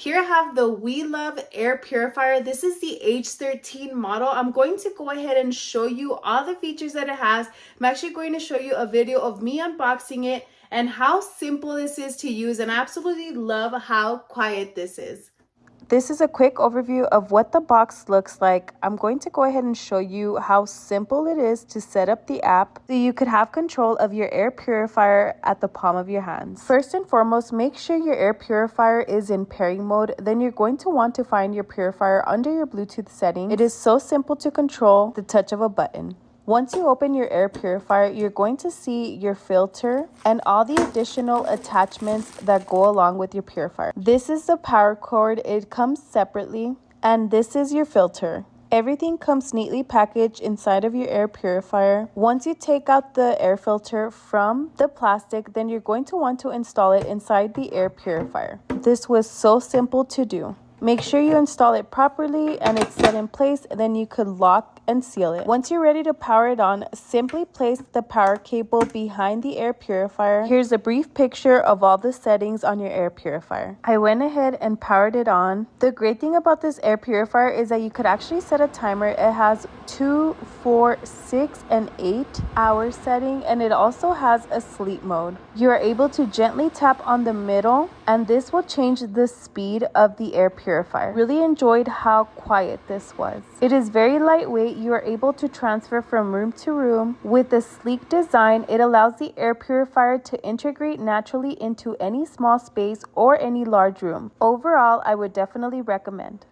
Here I have the WELOV Air Purifier. This is the H13 model. I'm going to go ahead and show you all the features that it has. I'm actually going to show you a video of me unboxing it and how simple this is to use, and I absolutely love how quiet this is. This is a quick overview of what the box looks like. I'm going to go ahead and show you how simple it is to set up the app so you could have control of your air purifier at the palm of your hands. First and foremost, make sure your air purifier is in pairing mode. Then you're going to want to find your purifier under your Bluetooth setting. It is so simple to control, the touch of a button. Once you open your air purifier, you're going to see your filter and all the additional attachments that go along with your purifier. This is the power cord. It comes separately, and this is your filter. Everything comes neatly packaged inside of your air purifier. Once you take out the air filter from the plastic, then you're going to want to install it inside the air purifier. This was so simple to do. Make sure you install it properly and it's set in place, then you could lock and seal it. Once you're ready to power it on, simply place the power cable behind the air purifier. Here's a brief picture of all the settings on your air purifier. I went ahead and powered it on. The great thing about this air purifier is that you could actually set a timer. It has 2, 4, 6, and 8 hour setting, and it also has a sleep mode. You are able to gently tap on the middle, and this will change the speed of the air purifier. Really enjoyed how quiet this was. It is very lightweight. You are able to transfer from room to room. With a sleek design, it allows the air purifier to integrate naturally into any small space or any large room. Overall, I would definitely recommend.